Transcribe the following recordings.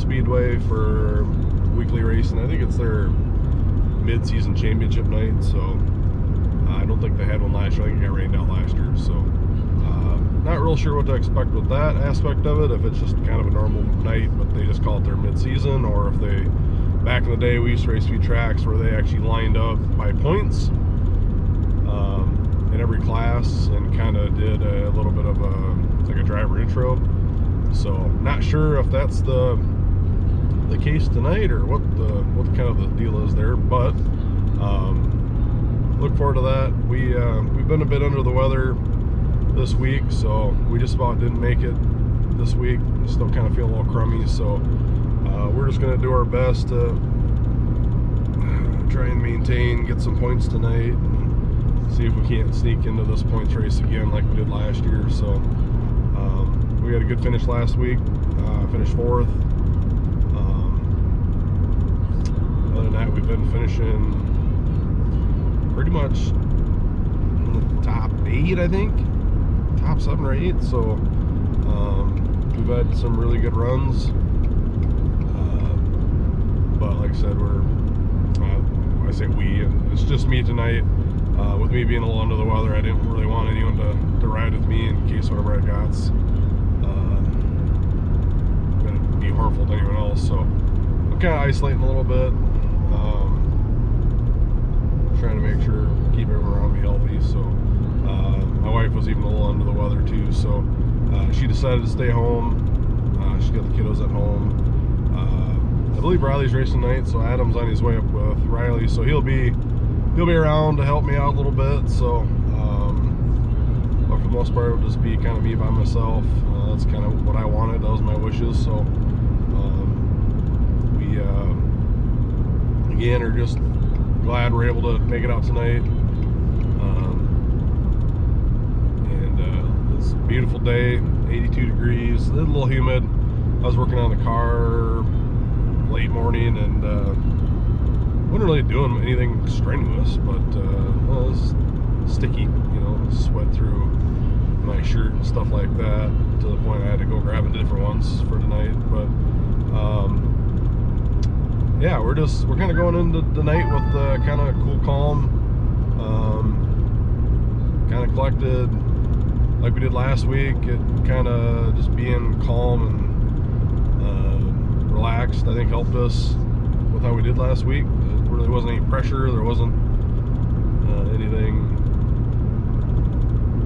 Speedway for weekly racing. I think it's their mid-season championship night, so I don't think they had one last year. I think it got rained out last year, so not real sure what to expect with that aspect of it, if it's just kind of a normal night, but they just call it their mid-season, or if they, back in the day, we used to race a few tracks where they actually lined up by points in every class and kind of did a little bit of like a driver intro. So not sure if that's the case tonight or what kind of the deal is there, but look forward to that. We've been a bit under the weather this week, so we just about didn't make it this week. Still kind of feel a little crummy, so we're just going to do our best to try and get some points tonight and see if we can't sneak into this points race again like we did last year. So we had a good finish last week, finished 4th. Other than that, we've been finishing pretty much in the top 8, I think, top 7 or 8. So we've had some really good runs, but like I said, I say we, and it's just me tonight. With me being a little under the weather, I didn't really want anyone to ride with me in case whatever I got's gonna be harmful to anyone else. So I'm kind of isolating a little bit, trying to make sure keep everyone around me healthy. So my wife was even a little under the weather too, so she decided to stay home. She got the kiddos at home. I believe Riley's racing tonight, so Adam's on his way up with Riley, so he'll be around to help me out a little bit. So but for the most part, it'll just be kind of me by myself. That's kind of what I wanted. That was my wishes. So we again are just glad we're able to make it out tonight. And it's a beautiful day, 82 degrees, a little humid. I was working on the car late morning and wasn't really doing anything strenuous, but well, it was sticky, you know, sweat through my shirt and stuff like that, to the point I had to go grab different ones for tonight. But yeah, we're kind of going into the night with kind of cool, calm, kind of collected like we did last week. It kind of just being calm and relaxed, I think, helped us with how we did last week. There really wasn't any pressure. There wasn't anything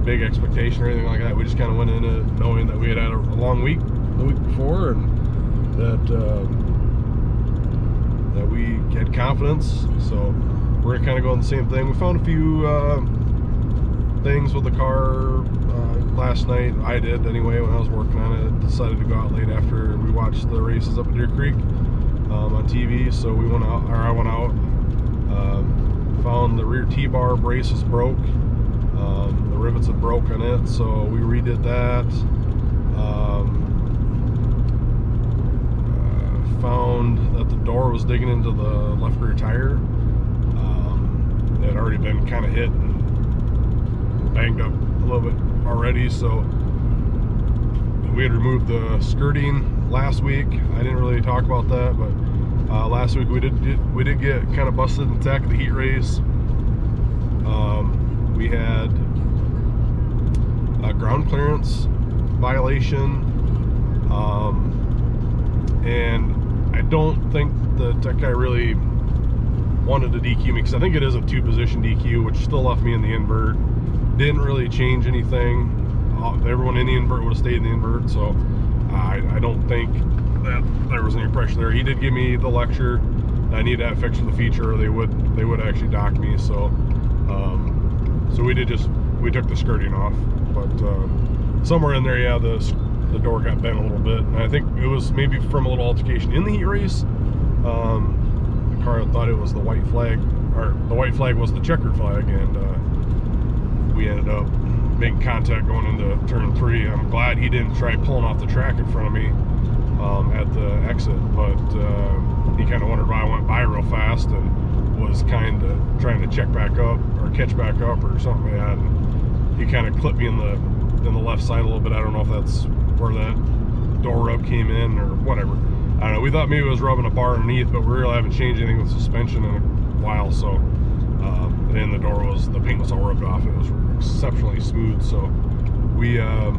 big expectation or anything like that. We just kind of went in it knowing that we had a long week the week before, and that we had confidence. So we're kind of going the same thing. We found a few things with the car last night. I did anyway when I was working on it. Decided to go out late after we watched the races up at Deer Creek on TV. So we went out, or I went out, found the rear T-bar braces broke. The rivets had broke on it, so we redid that. Found that the door was digging into the left rear tire. It had already been kind of hit and banged up a little bit already, so we had removed the skirting last week. I didn't really talk about that, but last week we did get kind of busted in the tech of the heat race. We had a ground clearance violation, and I don't think the tech guy really wanted to DQ me, because I think it is a 2-position DQ, which still left me in the invert. Didn't really change anything. Everyone in the invert would have stayed in the invert, so I don't think that there was any pressure there. He did give me the lecture that I need to have fixed with the feature, or they would actually dock me. So so we took the skirting off, but somewhere in there, yeah, the door got bent a little bit, and I think it was maybe from a little altercation in the heat race. The car thought it was the white flag, or the white flag was the checkered flag, and we ended up making contact going into turn 3. I'm glad he didn't try pulling off the track in front of me at the exit, but he kind of wondered why I went by real fast and was kind of trying to check back up or catch back up or something like that, and he kind of clipped me in the left side a little bit. I don't know if that's where that door rub came in or whatever. don't know, we thought maybe it was rubbing a bar underneath, but we really haven't changed anything with suspension in a while. So and the door was, the paint was all rubbed off. It was exceptionally smooth, so we are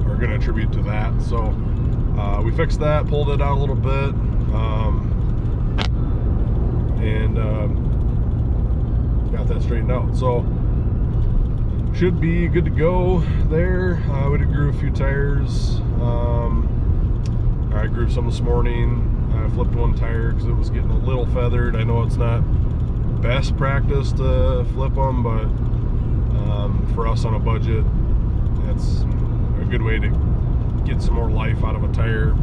going to attribute to that. So we fixed that, pulled it out a little bit, and got that straightened out. So should be good to go there. We did groove a few tires. I grooved some this morning. I flipped one tire because it was getting a little feathered. I know it's not best practice to flip them, but for us on a budget, that's a good way to get some more life out of a tire.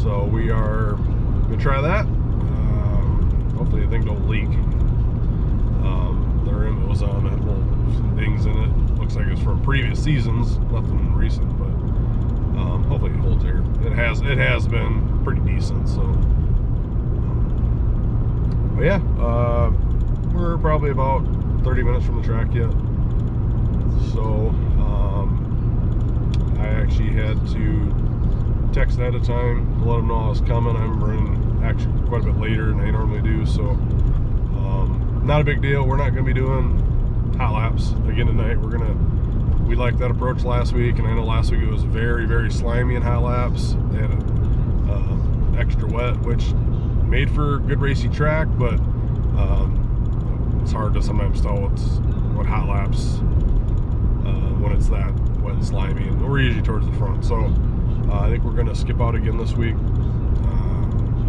So we are gonna try that. Hopefully the thing don't leak. The rim that was on had little dings in it. Looks like it's from previous seasons, nothing recent, but hopefully it holds here. It has been pretty decent. So but yeah, we're probably about 30 minutes from the track yet. So I actually had to text ahead of time to let them know I was coming. I'm running actually quite a bit later than I normally do, so not a big deal. We're not going to be doing hot laps again tonight. We liked that approach last week, and I know last week it was very, very slimy in hot laps. They had extra wet, which made for good racy track, but it's hard to sometimes tell what hot laps when it's that wet and slimy, and we're usually towards the front. So I think we're going to skip out again this week.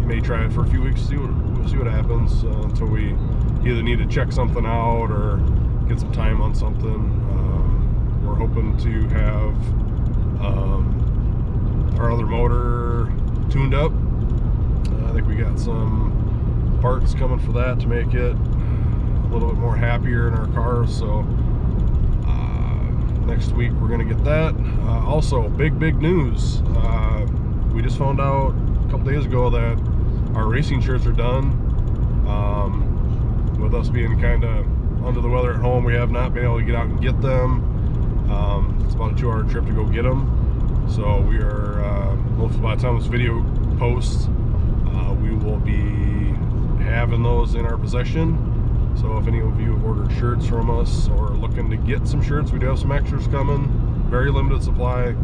May try it for a few weeks, see what happens until we either need to check something out or get some time on something. We're hoping to have our other motor tuned up. I think we got some parts coming for that to make it a little bit more happier in our car. So next week we're going to get that. Also, big news. We just found out a couple days ago that our racing shirts are done. With us being kind of under the weather at home, we have not been able to get out and get them. It's about a 2-hour trip to go get them. So we are, hopefully by the time this video posts, we will be having those in our possession. So if any of you have ordered shirts from us or looking to get some shirts, we do have some extras coming. Very limited supply.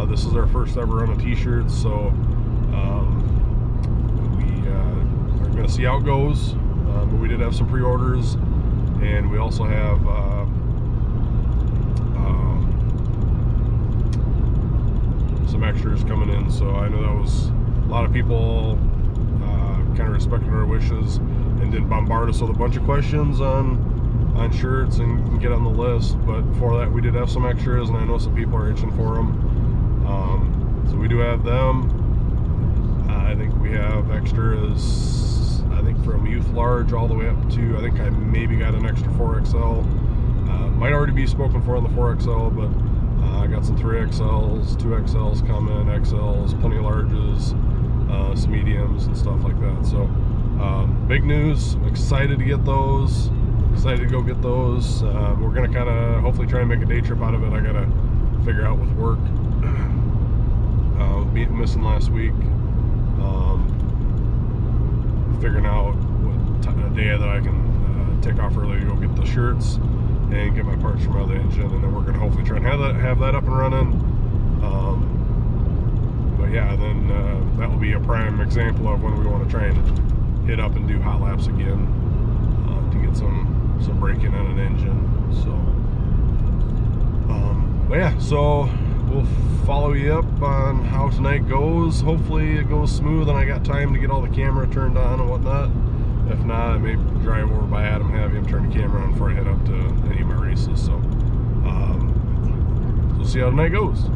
This is our first ever run of t-shirts, so we are going to see how it goes. But we did have some pre-orders, and we also have some extras coming in. So I know that was a lot of people kind of respected our wishes and didn't bombard us with a bunch of questions on shirts and get on the list. But for that, we did have some extras, and I know some people are itching for them. So we do have them. I think we have extras, I think from youth large all the way up to, I think I maybe got an extra 4XL. Might already be spoken for on the 4XL, but I got some 3XLs, 2XLs coming, XLs, plenty of larges, some mediums and stuff like that. So big news, excited to get those, excited to go get those. We're gonna kind of hopefully try and make a day trip out of it. I gotta figure out with work, missing last week, figuring out what day that I can take off early to go get the shirts and get my parts from out of the engine, and then we're gonna hopefully try and have that up and running. But yeah, then that will be a prime example of when we want to try and hit up and do hot laps again to get some braking on an engine. So but yeah, so we'll follow you up on how tonight goes. Hopefully it goes smooth and I got time to get all the camera turned on and whatnot. If not, I may drive over by Adam, have him turn the camera on before I head up to any of my races. So we'll see how tonight goes.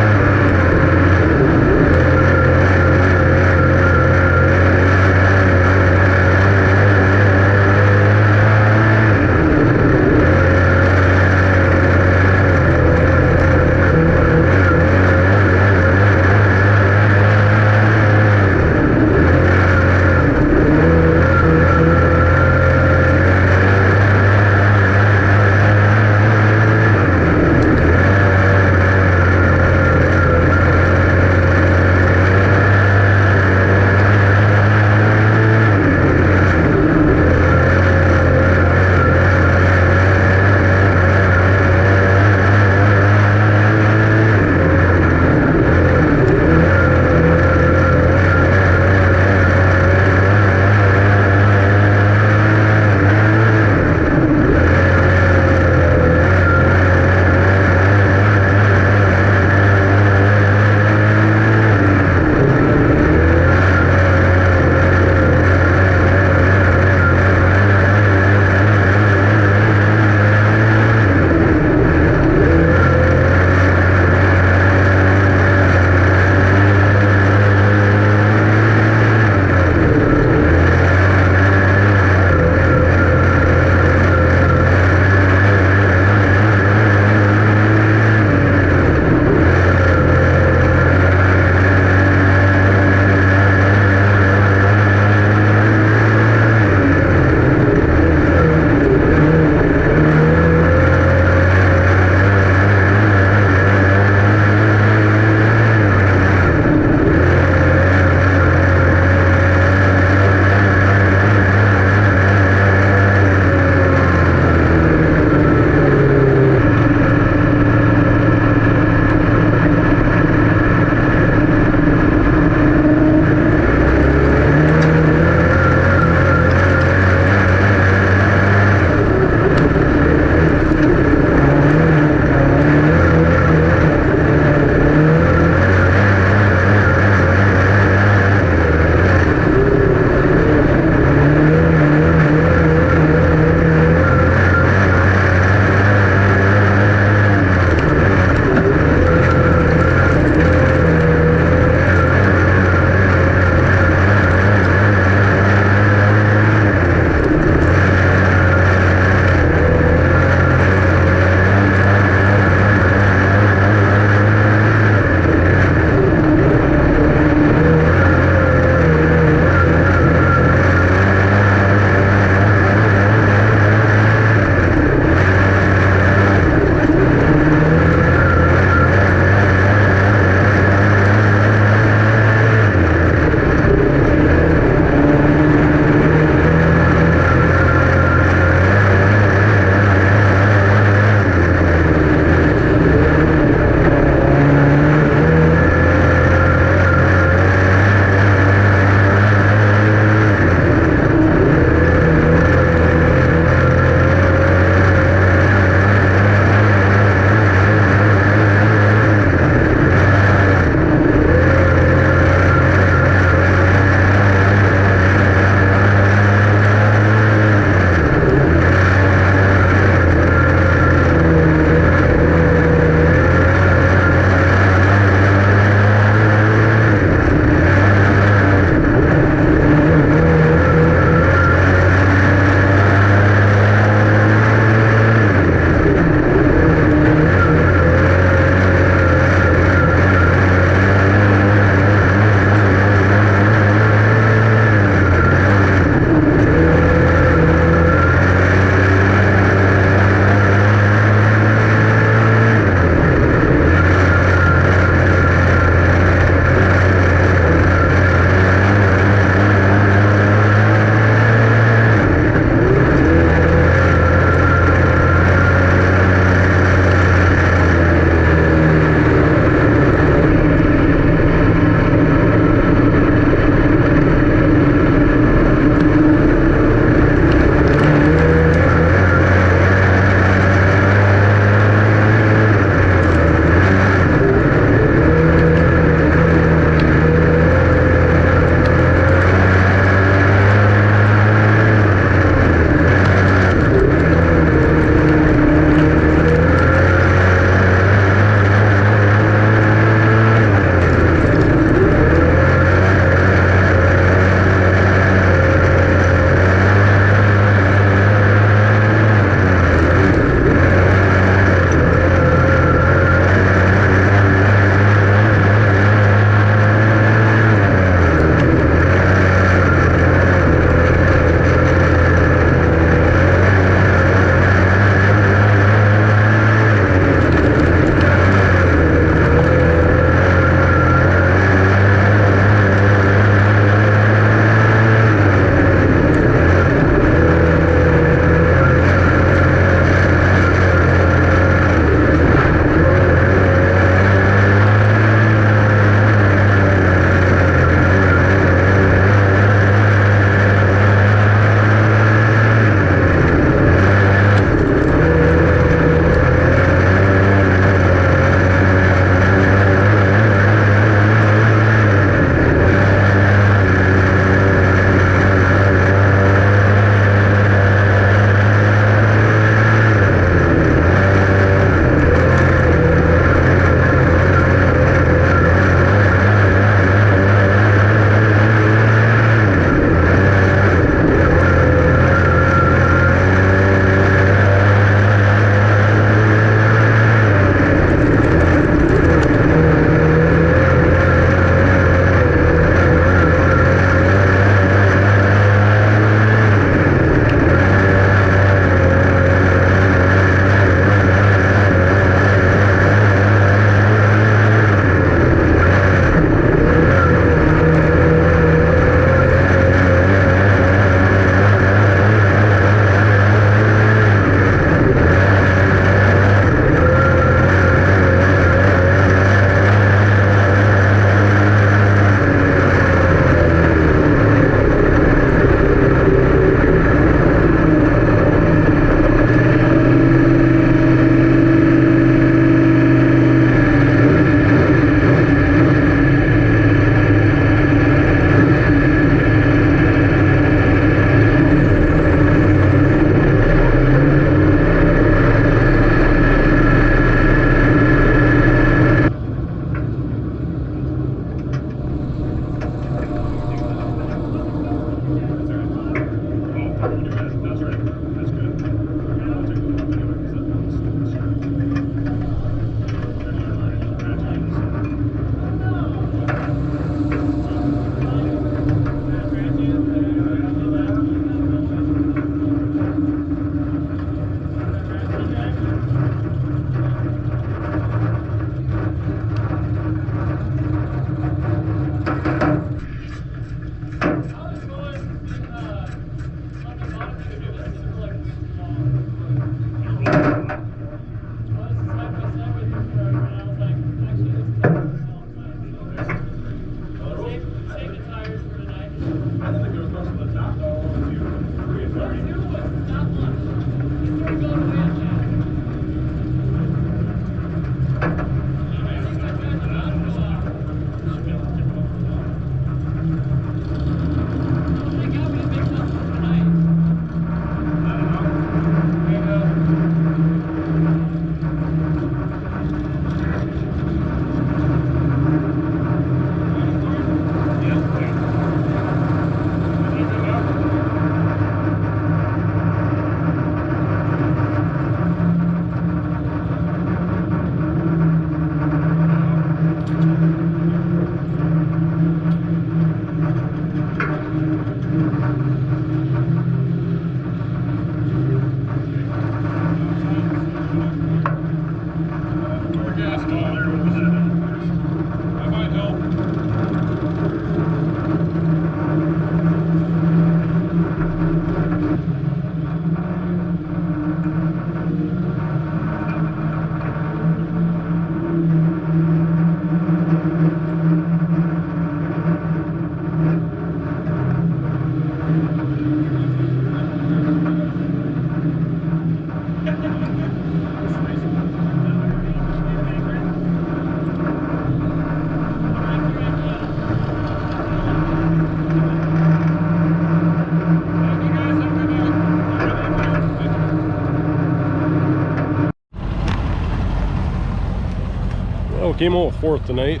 Well, we came home with fourth tonight,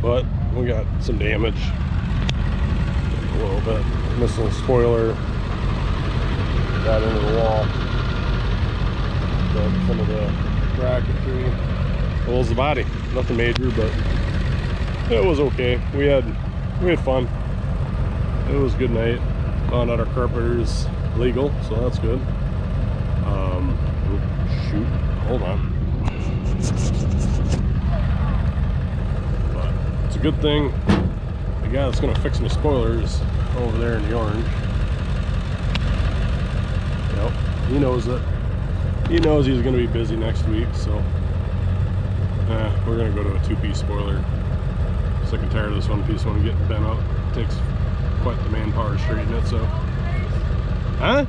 but we got some damage. A little bit. Missing a spoiler. Got into the wall. Got some of the bracketry. Well, it was the body. Nothing major, but it was okay. We had fun. It was a good night. Found out our carpenter's legal, so that's good. Shoot, hold on. But it's a good thing the guy that's gonna fix my spoilers over there in the orange. Yep, he knows it. He knows he's gonna be busy next week, so we're gonna go to a two-piece spoiler. Sick and tired of this one-piece one getting bent up. It takes quite the manpower to straighten it, so. Huh?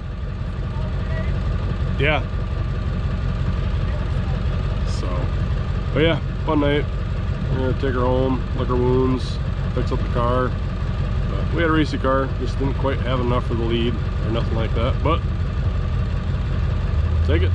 Yeah. So, but yeah, fun night. We're gonna take her home, lick her wounds, fix up the car. But we had a racy car, just didn't quite have enough for the lead or nothing like that, but take it.